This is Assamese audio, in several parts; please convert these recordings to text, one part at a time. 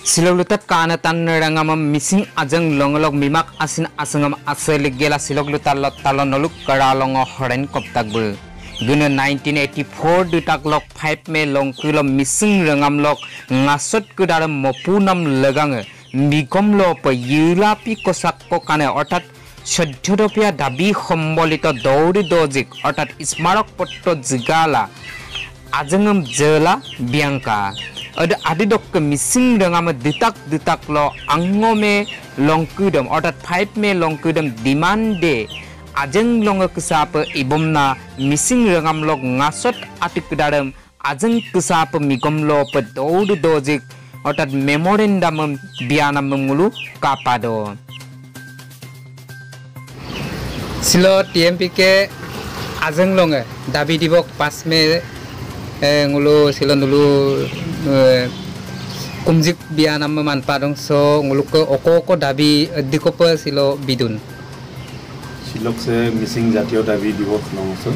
Siloglutat kana tan rangama missing ajang longlog mimak asin asangam asalik gela siloglutat talonoluk karalongo horen koptagbul. Guna 1984 dutaklok 5 me longkulo missing rangamlok ngasot kudaram mopunam lagange mikomlo pa yulapi kosakko kane ortat সহ্যদপীয়া দাবী সম্বলিত দৌৰি দজিক অৰ্থাৎ স্মাৰক পত্ৰ জিগালা আজঙম জেলা বিয়াংকা আদিদক মিছিং ৰঙাম দুটাক ল আংমে লংকুদম অৰ্থাৎ 5 মে লংকুদম ডিমান্ড দে আজং লং কিসাপ ইবমনা মিছিং ৰঙাম লক ngaছত আতিকদাৰম আজং কিসাপ মিগমল প দৌৰি দজিক অৰ্থাৎ মেমোৰেন্ডাম বিয়ানাম মুলু কাপাদ Silo TMP ke ajeng longe dabi dibok pas me ngulu silo dulu kumjik bianam manpadong so ngulu ke oko dabi dikope silo bidun silok se missing jatiyo dabi dibok nongso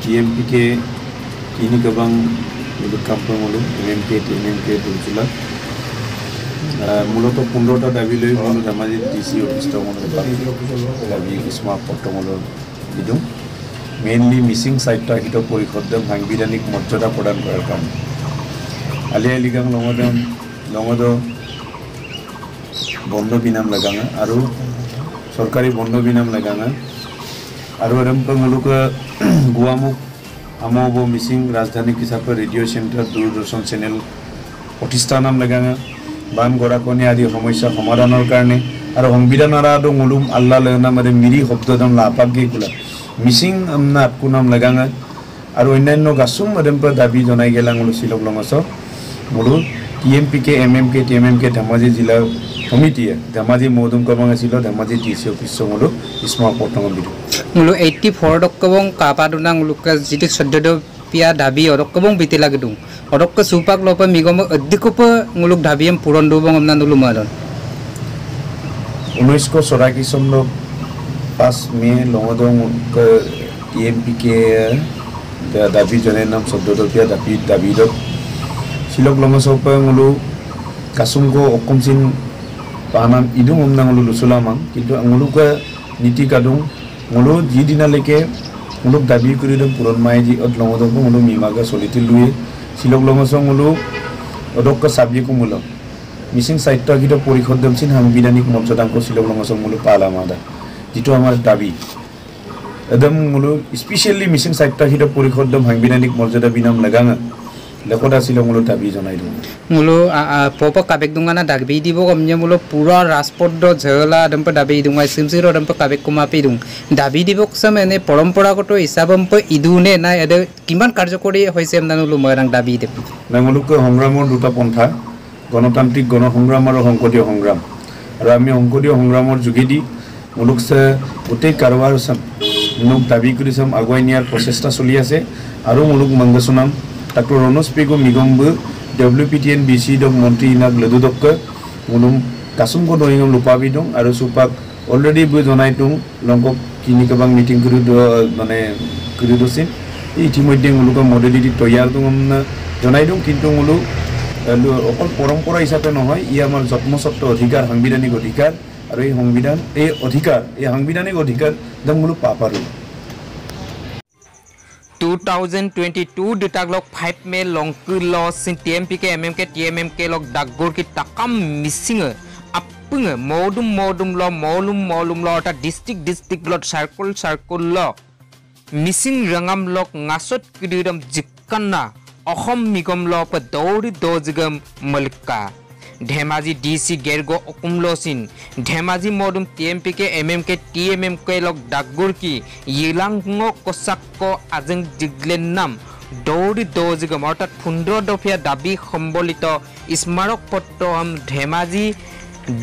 TMP ke ini kebang ngulu kampung ngulu MMK dulcula মূলত 15টা দাবী লৈ মূল ধেমাজি ডিসি অফিস দাবী স্মাৰ্ট পত্ৰমূল দিওঁ মেইনলি মিছিং সাহিত্য হিত পৰিষদম সাংবিধানিক মৰ্যাদা প্ৰদান কৰাৰ কাৰণে আলিয়া লিগাং লঙদ বন্ধ বিনাম লাগাঙা আৰু চৰকাৰী বন্ধ বিনাম লাগাঙা আৰু এৰমূলক গুৱামুখ আমব মিছিং ৰাজধানী হিচাপে ৰেডিঅ' চেণ্টাৰ দূৰদৰ্শন চেনেল প্ৰতিষ্ঠান নাম লাগাঙা বান গৰাকনি আদি সমস্যা সমাধানৰ কাৰণে আৰু সংবিধানৰ আদো মুলুম আল্লাহ নামৰে মিৰি শব্দদম লাপাগে কুলা মিছিং আমনাত কুনাম লাগাঙা আৰু অন্যান্য গাছুম মদম দাবী জনাই গেলাং সিলক লঙছ মুলু টিএমপিকে এমএমকে টিএমএমকে ধেমাজি জিলা সমিতিয়ে ধেমাজি মৌদুম কবং আছিল ধেমাজি ডিসি অফিস মুলু স্মাৰ্ট পত্ৰম বিদু মুলু 84 দকবং কাপাদুনা মুলুক জিতি 14 পিয়া দাবী অৰকবং বিতি লাগদুং অৰক সুপাক লপ মিগম অধিকপ মুলুক দাবীম পূৰণ দুবং আমনা নুলু মাৰন 1984 চন 5 মে লঙদং টিএমপিকে দাবী জনে নাম 14 পিয়া দাবী দ সিলক লঙসপ মুলু কাসুমগো অকমসিন পানাম ইদুং আমনা মুলু লুসুলামাং কিন্তু মুলুক নীতি কাদুং মুলু জি দিনালৈকে মুলুক দাবী কৰিদম পূৰণ মাই জি লঙদং মুলু মিমাগা চলিতি লুয়ে সিলক লঙসং মুলু অদক সাবজেক্ট মুলু মিছিং সাহিত্য হিত পৰিষদম সিন সাংবিধানিক মৰ্যাদাংক সিলক লঙসং মুলু পালামাদা যেটো আমাৰ দাবী একদম মুলু স্পেশালি মিছিং সাহিত্য হিত পৰিষদম সাংবিধানিক মৰ্যাদা বিনাম লাগাঙা লেখতা ছিল মুলু দাবী জনাই দিও মুলু পপ কাবেক দুঙানা দাবী দিব কমনে মুলু পুরা ৰাজপদ ঝেলা দম্প দাবী দুঙাই সিমসিৰ দম্প কাবেক কুমাপি দুং দাবী দিবক সম এনে পৰম্পৰাগত হিচাপম ইদুনে নাই এদে কিমান কাৰ্যকৰী হৈছে আমনানুলু মৰাং দাবী দে নামলুক সংগ্ৰামৰ দুটা পন্থা গণতান্ত্ৰিক গণসংগ্ৰাম আৰু সংকটীয় সংগ্ৰাম আৰু আমি সংকটীয় সংগ্ৰামৰ যোগেদি মুলুকছে গোটেই কাৰবাৰ মুলুক দাবী কৰিছম আগুৱাই নিয়াৰ প্ৰচেষ্টা চলি আছে আৰু মুলুক মংগছনাম Dr. Ronos Pego Migombu, WPTN BC dok Monti Inag Ledudok, Mulum Kasum ko doingam lupabidong, aru supak already bu donaitung, longkok kini kabang meeting kurudosin, itimodeng muluka modality toyar tungam donaidong kintung mulu, okol porompora hisabe nohoy, ia amar jotmo sotto odhikar hangbidanik odhikar, aru ei hangbidan odhikar, ei hangbidanik odhikar dang mulu paparu. 2022 ditaglok 5 me longkulo sin TMPK MMK TMMK lok daggur ki takam missing apung modum lo molum lo ta district lot circle lo missing rangam lok ngasot kididam jikkanna Assam নিগম ল প দৌৰি দজগম মলকা ধেমাজি ডিসি গেৰগো অকুমলসিন ধেমাজি মডুম টিএমপিকে এমএমকে টিএমএমকে লক ডাগগুৰ কি ইলাংগ কসাক্ক আজং জিগলেন নাম দৌৰি দজগম অৰ্থাৎ 15 দফিয়া দাবী সম্বলিত স্মাৰক পত্ৰম Dhemaji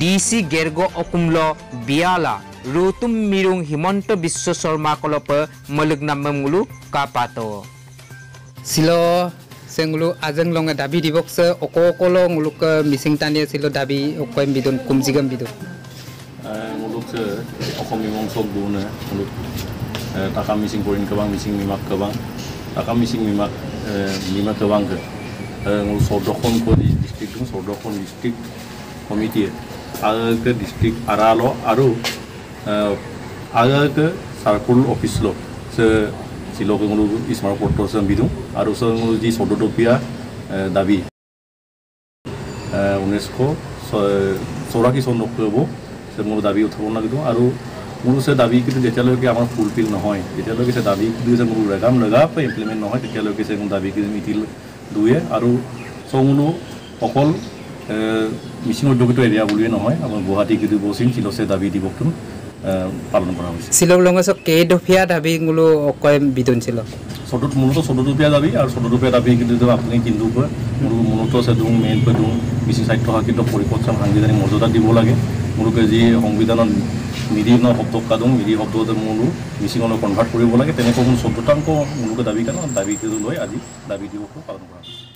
DC গেৰগো অকুমল Biyala ৰুতুম মিৰুং Himanta Biswa Sarma কলপ মলক নামমুলু কাপাতো সিলো Sengulu ajeng longa dabi dibok se okokolo nguluk missing tani silo dabi okoy bidon kumjigam bidon nguluk se okomi mong sok duna nguluk takam missing poin kabang missing mimak kabang takam missing mimak kabang ke 14খন ডিষ্ট্ৰিক্ট দং 14খন ডিষ্ট্ৰিক্ট কমিটিয়ে আগে ডিষ্ট্ৰিক্ট আৰালো আৰু আগে সার্কুল অফিসলো সে সিলকগুলো স্মারক পত্র বিদুং আর যে 14টকিয়া দাবি 1984 চন নকব সে মোর দাবি উঠাব লাগিব আৰু মোর সে দাবি কিন্তু যেতিয়ালৈকে আমার ফুলফিল নহয় যেতিয়ালৈকে সে দাবি কিন্তু মোর রেগাম লগাপ ইমপ্লিমেন্ট নহয় তেতিয়ালৈকে সে দাবি কিন্তু মিটিল দুয়ে আৰু চমুনো অকল মিচিং উদ্যোগিত এৰিয়া বুলিয়ে নহয় আমাৰ গুৱাহাটী কিন্তু বসিং চিলসে দাবি দিবকতুন পালন করা হয়েছে সিলক লংগসক কে দফিয়া দাবিগুলো কয় বিদন ছিল মূলত 14টকিয়া দাবি আর 14টকিয়া দাবি কিন্তু আপনি কিন্তু মূলত আছে দুং মেইন পে দুং মিচিং সাহিত্য সাহিত্য পরিষদ সাংবিধানিক মর্যাদা দিব লাগে মূলকে যি সংবিধানত মিৰি শব্দ কাদুং মিৰি শব্দ মূলো মিচিঙলৈ কনভাৰ্ট কৰিব লাগে তেনেকৈ 14টাংক মূলকে দাবী কাৰণে দাবী লৈ আজি দাবী দিৱসটো পালন কৰা হৈছে।